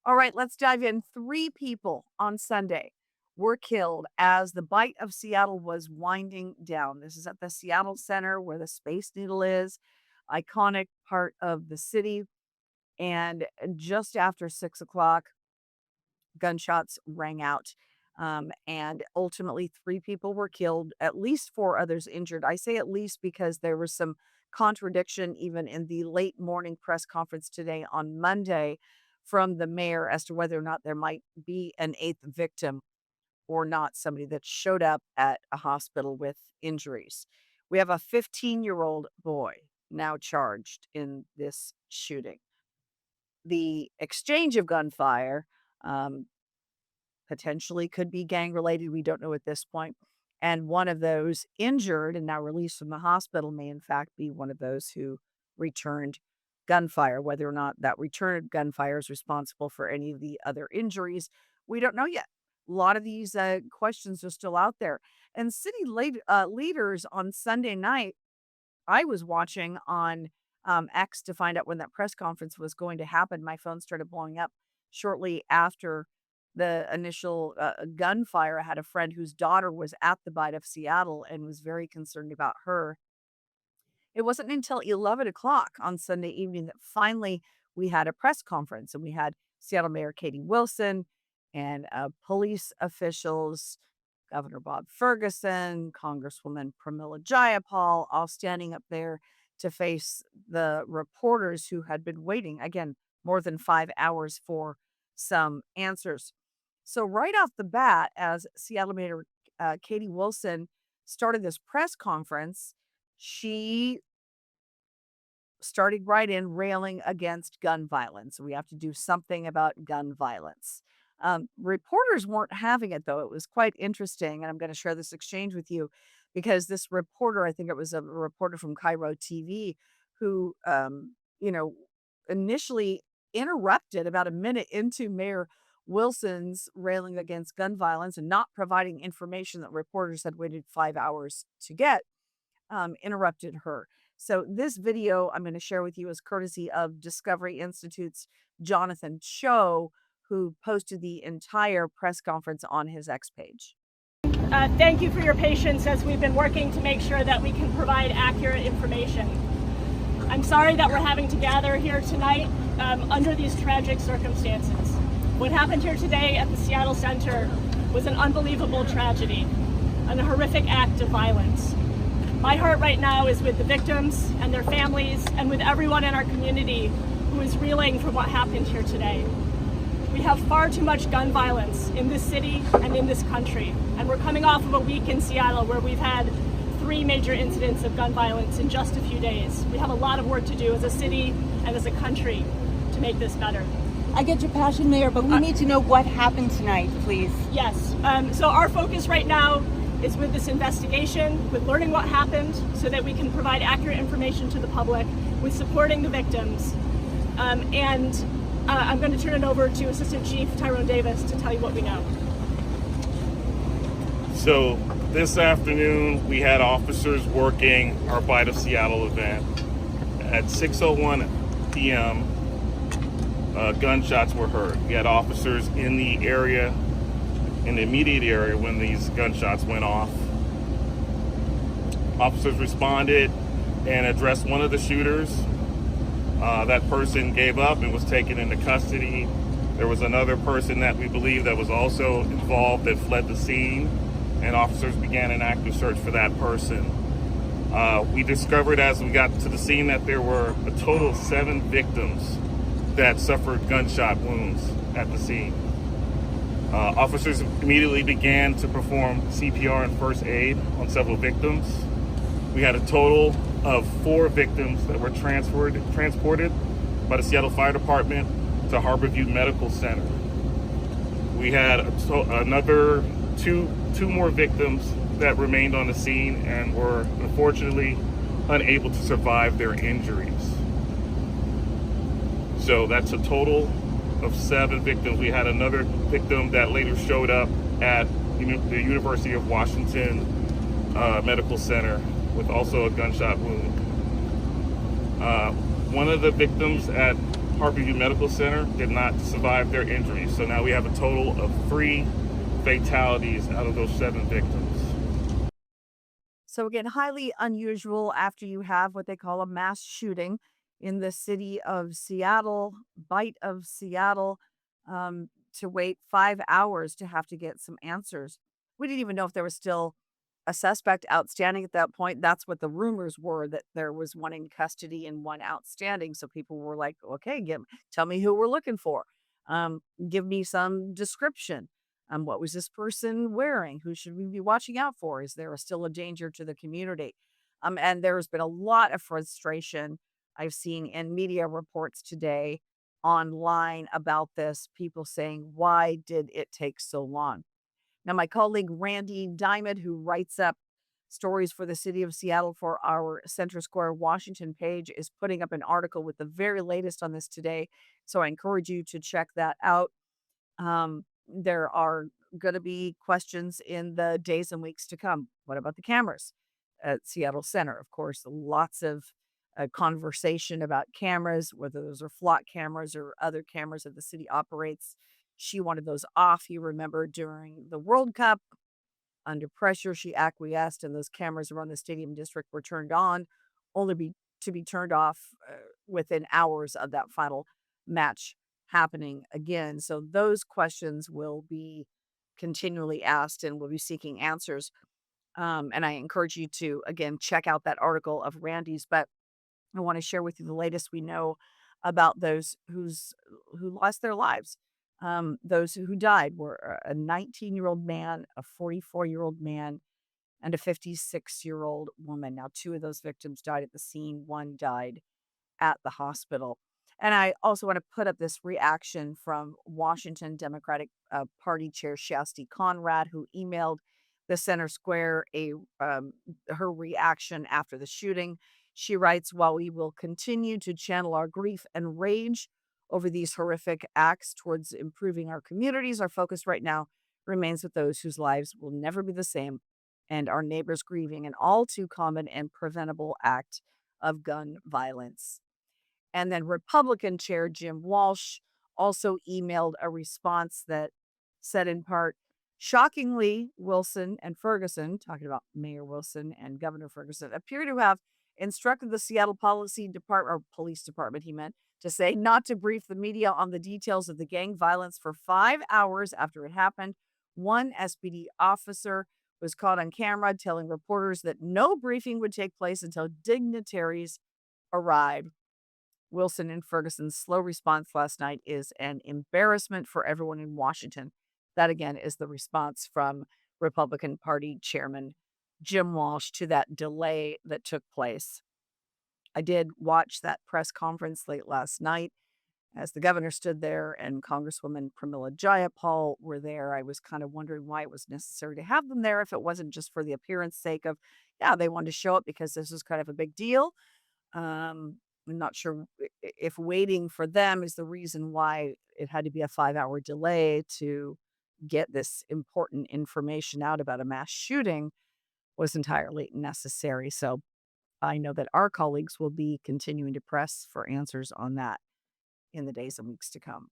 All right, let's dive in. 3 people on Sunday were killed as the Bite of Seattle was winding down. This is at the Seattle Center where the Space Needle is, iconic part of the city. And just after 6 o'clock, gunshots rang out. And ultimately, 3 people were killed, at least 4 others injured. I say at least because there was some contradiction even in the late morning press conference today on Monday from the mayor as to whether or not there might be an eighth victim or not, somebody that showed up at a hospital with injuries. We have a 15-year-old boy now charged in this shooting. The exchange of gunfire, um, potentially could be gang related. We don't know at this point. And one of those injured and now released from the hospital may, in fact, be one of those who returned gunfire. Whether or not that return gunfire is responsible for any of the other injuries, we don't know yet. A lot of these questions are still out there. And city leaders on Sunday night, I was watching on X to find out when that press conference was going to happen. My phone started blowing up shortly after the initial gunfire. I had a friend whose daughter was at the Bite of Seattle and was very concerned about her. It wasn't until 11 o'clock on Sunday evening that finally we had a press conference, and we had Seattle Mayor Katie Wilson and police officials, Governor Bob Ferguson, Congresswoman Pramila Jayapal, all standing up there to face the reporters who had been waiting, again, more than 5 hours for some answers. So, right off the bat, as Seattle Mayor Katie Wilson started this press conference, she starting right in railing against gun violence. We have to do something about gun violence. Reporters weren't having it, though. It was quite interesting. And I'm going to share this exchange with you because this reporter, I think it was a reporter from Cairo TV, who, initially interrupted about a minute into Mayor Wilson's railing against gun violence and not providing information that reporters had waited 5 hours to get, interrupted her. So, this video I'm going to share with you is courtesy of Discovery Institute's Jonathan Cho, who posted the entire press conference on his X page. Thank you for your patience as we've been working to make sure that we can provide accurate information. I'm sorry that we're having to gather here tonight under these tragic circumstances. What happened here today at the Seattle Center was an unbelievable tragedy, and a horrific act of violence. My heart right now is with the victims and their families and with everyone in our community who is reeling from what happened here today. We have far too much gun violence in this city and in this country, and we're coming off of a week in Seattle where we've had 3 major incidents of gun violence in just a few days. We have a lot of work to do as a city and as a country to make this better. I get your passion, Mayor, but we need to know what happened tonight, please. Yes. So our focus right now is with this investigation, with learning what happened so that we can provide accurate information to the public, with supporting the victims. I'm going to turn it over to Assistant Chief Tyrone Davis to tell you what we know. So this afternoon, we had officers working our Bite of Seattle event. At 6:01 p.m., gunshots were heard. We had officers in the area, in the immediate area when these gunshots went off. Officers responded and addressed one of the shooters. That person gave up and was taken into custody. There was another person that we believe that was also involved that fled the scene, and officers began an active search for that person. We discovered as we got to the scene that there were a total of 7 victims that suffered gunshot wounds at the scene. Officers immediately began to perform CPR and first aid on several victims. We had a total of 4 victims that were transported by the Seattle Fire Department to Harborview Medical Center. We had another two more victims that remained on the scene and were unfortunately unable to survive their injuries. So that's a total of 7 victims. We had another victim that later showed up at the University of Washington Medical Center with also a gunshot wound. One of the victims at Harborview Medical Center did not survive their injuries. So now we have a total of 3 fatalities out of those 7 victims. So again, highly unusual after you have what they call a mass shooting in the city of Seattle, bite of Seattle, to wait 5 hours to have to get some answers. We didn't even know if there was still a suspect outstanding at that point. That's what the rumors were, that there was one in custody and one outstanding. So people were like, okay, tell me who we're looking for. Give me some description. What was this person wearing? Who should we be watching out for? Is there still a danger to the community? And there's been a lot of frustration I've seen in media reports today online about this. People saying, why did it take so long? Now, my colleague Randy Diamond, who writes up stories for the city of Seattle for our Center Square Washington page, is putting up an article with the very latest on this today. So I encourage you to check that out. There are going to be questions in the days and weeks to come. What about the cameras at Seattle Center? Of course, lots of conversation about cameras, whether those are flock cameras or other cameras that the city operates. She wanted those off. You remember during the World Cup, under pressure, she acquiesced, and those cameras around the stadium district were turned on, only to be turned off within hours of that final match happening again. So those questions will be continually asked, and we'll be seeking answers. And I encourage you to again check out that article of Randy's. But I want to share with you the latest we know about those who lost their lives. Those who died were a 19-year-old man, a 44-year-old man, and a 56-year-old woman. Now, two of those victims died at the scene. One died at the hospital. And I also want to put up this reaction from Washington Democratic Party Chair Shasti Conrad, who emailed the Center Square her reaction after the shooting. She writes, while we will continue to channel our grief and rage over these horrific acts towards improving our communities, our focus right now remains with those whose lives will never be the same and our neighbors grieving an all too common and preventable act of gun violence. And then Republican Chair Jim Walsh also emailed a response that said, in part, shockingly, Wilson and Ferguson, talking about Mayor Wilson and Governor Ferguson, appear to have instructed the Seattle Policy Department, or Police Department, he meant to say, not to brief the media on the details of the gang violence for 5 hours after it happened. One SPD officer was caught on camera telling reporters that no briefing would take place until dignitaries arrived. Wilson and Ferguson's slow response last night is an embarrassment for everyone in Washington. That, again, is the response from Republican Party Chairman Jim Walsh to that delay that took place. I did watch that press conference late last night as the governor stood there and Congresswoman Pramila Jayapal were there. I was kind of wondering why it was necessary to have them there if it wasn't just for the appearance sake of, yeah, they wanted to show up because this is kind of a big deal. I'm not sure if waiting for them is the reason why it had to be a 5-hour delay to get this important information out about a mass shooting was entirely necessary. So I know that our colleagues will be continuing to press for answers on that in the days and weeks to come.